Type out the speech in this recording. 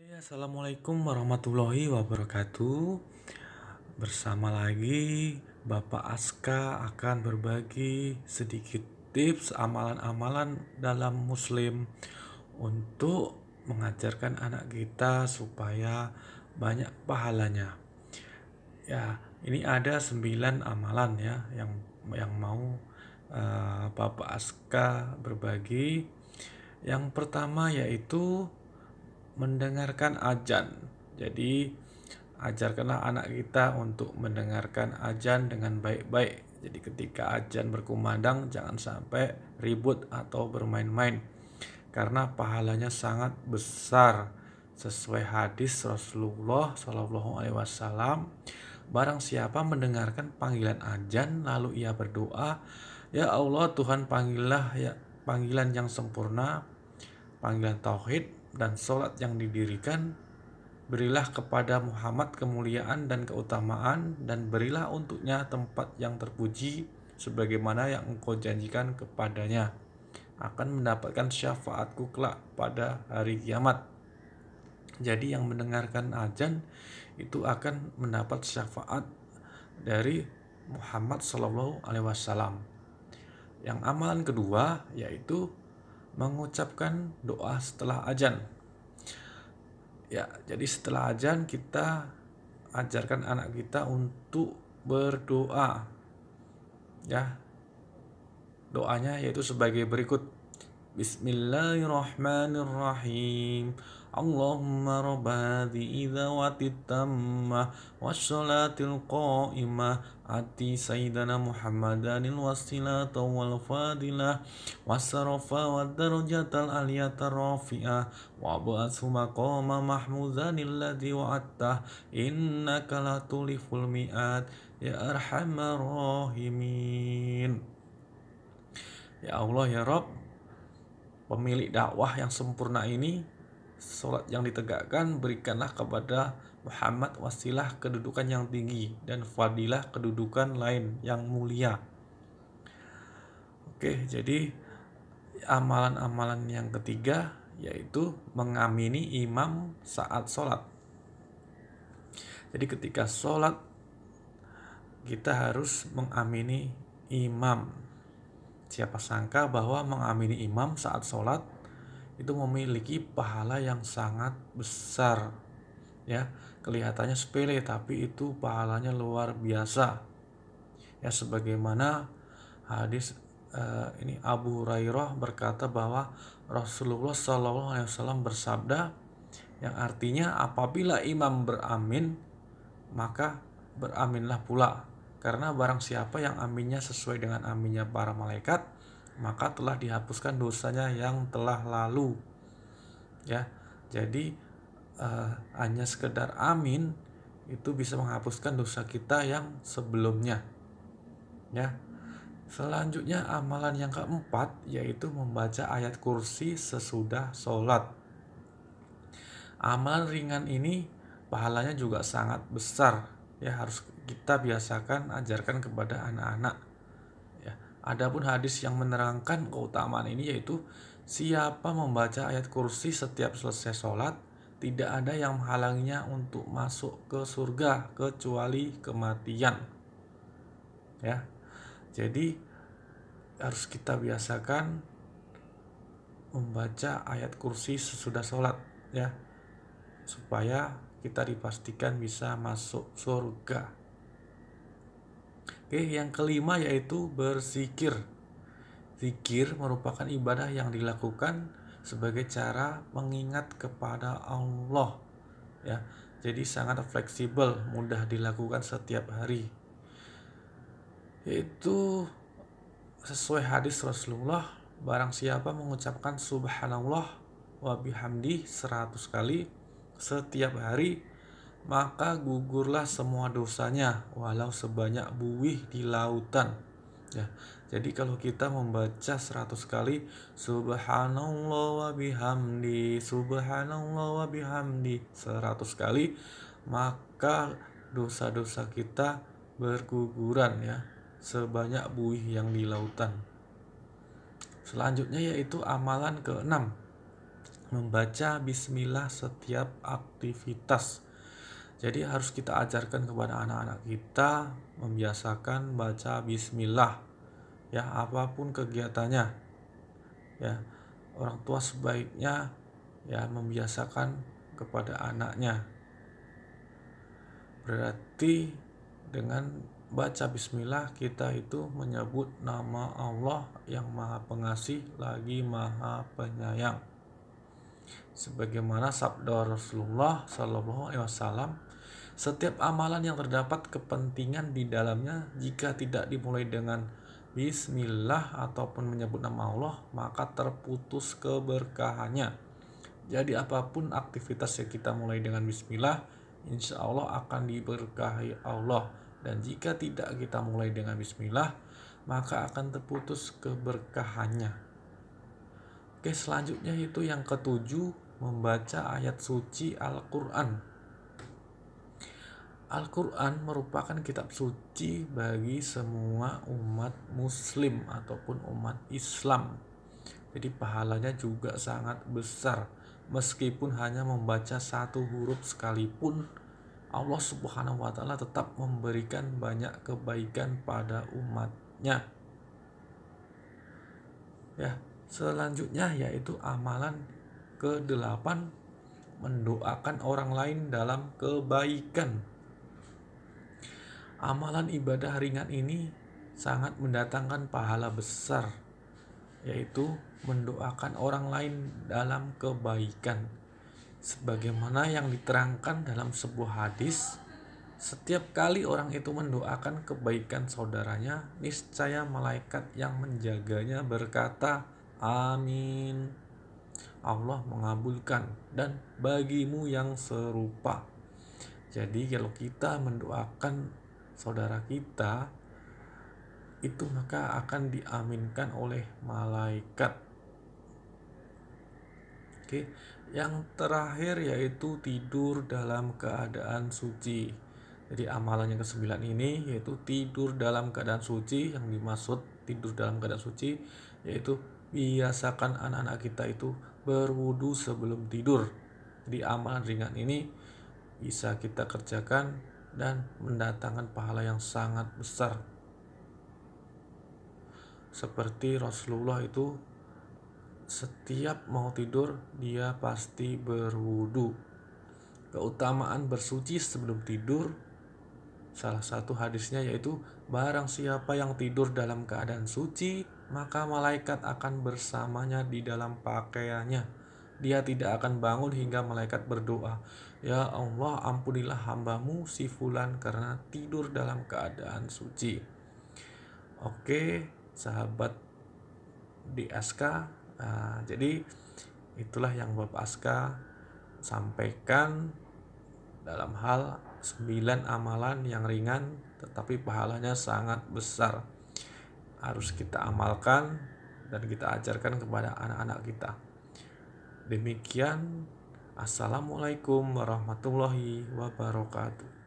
Assalamualaikum warahmatullahi wabarakatuh. Bersama lagi Bapak Aska akan berbagi sedikit tips amalan-amalan dalam Muslim untuk mengajarkan anak kita supaya banyak pahalanya. Ya, ini ada 9 amalan ya yang mau Bapak Aska berbagi. Yang pertama yaitu mendengarkan azan. Jadi ajarkanlah anak kita untuk mendengarkan azan dengan baik-baik. Jadi ketika azan berkumandang jangan sampai ribut atau bermain-main karena pahalanya sangat besar. Sesuai hadis Rasulullah Shallallahu Alaihi Wasallam, barang siapa mendengarkan panggilan azan lalu ia berdoa, ya Allah Tuhan panggillah ya panggilan yang sempurna, panggilan tauhid dan sholat yang didirikan, berilah kepada Muhammad kemuliaan dan keutamaan, dan berilah untuknya tempat yang terpuji sebagaimana yang engkau janjikan kepadanya, akan mendapatkan syafaatku kelak pada hari kiamat. Jadi yang mendengarkan azan itu akan mendapat syafaat dari Muhammad Sallallahu Alaihi Wasallam. Yang amalan kedua yaitu mengucapkan doa setelah azan. Ya, jadi setelah azan kita ajarkan anak kita untuk berdoa. Ya, doanya yaitu sebagai berikut. Bismillahirrahmanirrahim. Allahumma rabba hadhihi da'watit tammah wassalatil qa'imah ati sayyidana Muhammadanil wasilata wal fadilah wasarafa wad darajatal aliyatar rafi'ah wa ba'athu maqama mahmudanil ladzi wa'attah innaka la tuliful mi'ad ya arhamar rahimin. Ya Allah ya Rabb, pemilik dakwah yang sempurna ini, salat yang ditegakkan berikanlah kepada Muhammad wasilah kedudukan yang tinggi dan fadilah kedudukan lain yang mulia. Oke, jadi amalan-amalan yang ketiga yaitu mengamini imam saat sholat. Jadi ketika sholat kita harus mengamini imam. Siapa sangka bahwa mengamini imam saat sholat itu memiliki pahala yang sangat besar. Ya, kelihatannya sepele tapi itu pahalanya luar biasa. Ya, sebagaimana hadis ini Abu Hurairah berkata bahwa Rasulullah SAW bersabda yang artinya apabila imam beramin maka beraminlah pula, karena barang siapa yang aminnya sesuai dengan aminnya para malaikat maka telah dihapuskan dosanya yang telah lalu. Ya, jadi hanya sekedar amin itu bisa menghapuskan dosa kita yang sebelumnya. Ya. Selanjutnya amalan yang keempat yaitu membaca ayat kursi sesudah sholat. Amalan ringan ini pahalanya juga sangat besar. Ya, harus kita biasakan ajarkan kepada anak-anak. Ya, adapun hadis yang menerangkan keutamaan ini yaitu siapa membaca ayat kursi setiap selesai sholat tidak ada yang menghalanginya untuk masuk ke surga kecuali kematian. Ya, jadi harus kita biasakan membaca ayat kursi sesudah sholat ya, supaya kita dipastikan bisa masuk surga. Oke, yang kelima yaitu berzikir. Zikir merupakan ibadah yang dilakukan sebagai cara mengingat kepada Allah ya. Jadi sangat fleksibel, mudah dilakukan setiap hari. Yaitu sesuai hadis Rasulullah, barang siapa mengucapkan subhanallah wa bihamdi 100 kali setiap hari, maka gugurlah semua dosanya walau sebanyak buih di lautan. Ya, jadi kalau kita membaca 100 kali subhanallah wa bihamdi, subhanallah wa bihamdi 100 kali, maka dosa-dosa kita berguguran ya, sebanyak buih yang di lautan. Selanjutnya yaitu amalan ke-6, membaca bismillah setiap aktivitas. Jadi harus kita ajarkan kepada anak-anak kita membiasakan baca bismillah ya, apapun kegiatannya ya. Orang tua sebaiknya ya membiasakan kepada anaknya. Berarti dengan baca bismillah kita itu menyebut nama Allah yang Maha Pengasih lagi Maha Penyayang. Sebagaimana sabda Rasulullah Shallallahu Alaihi Wasallam, setiap amalan yang terdapat kepentingan di dalamnya jika tidak dimulai dengan bismillah ataupun menyebut nama Allah, maka terputus keberkahannya. Jadi apapun aktivitas yang kita mulai dengan bismillah, insya Allah akan diberkahi Allah. Dan jika tidak kita mulai dengan bismillah, maka akan terputus keberkahannya. Oke, selanjutnya itu yang ketujuh, membaca ayat suci Al-Quran. Al-Quran merupakan kitab suci bagi semua umat muslim ataupun umat Islam. Jadi pahalanya juga sangat besar. Meskipun hanya membaca satu huruf sekalipun, Allah Subhanahu wa Ta'ala tetap memberikan banyak kebaikan pada umatnya. Ya, selanjutnya yaitu amalan ke-8, mendoakan orang lain dalam kebaikan. Amalan ibadah ringan ini sangat mendatangkan pahala besar, yaitu mendoakan orang lain dalam kebaikan. Sebagaimana yang diterangkan dalam sebuah hadis, setiap kali orang itu mendoakan kebaikan saudaranya, niscaya malaikat yang menjaganya berkata, amin. Allah mengabulkan dan bagimu yang serupa. Jadi kalau kita mendoakan saudara kita itu maka akan diaminkan oleh malaikat. Oke, yang terakhir yaitu tidur dalam keadaan suci. Jadi amalan yang ke-9 ini yaitu tidur dalam keadaan suci. Yang dimaksud tidur dalam keadaan suci yaitu biasakan anak-anak kita itu berwudu sebelum tidur. Jadi amalan ringan ini bisa kita kerjakan dan mendatangkan pahala yang sangat besar. Seperti Rasulullah itu setiap mau tidur dia pasti berwudu. Keutamaan bersuci sebelum tidur, salah satu hadisnya yaitu barang siapa yang tidur dalam keadaan suci, maka malaikat akan bersamanya di dalam pakaiannya. Dia tidak akan bangun hingga malaikat berdoa, ya Allah ampunilah hambamu si fulan karena tidur dalam keadaan suci. Oke sahabat di SK, jadi itulah yang Bapak Aska sampaikan dalam hal 9 amalan yang ringan tetapi pahalanya sangat besar. Harus kita amalkan dan kita ajarkan kepada anak-anak kita. Demikian, assalamualaikum warahmatullahi wabarakatuh.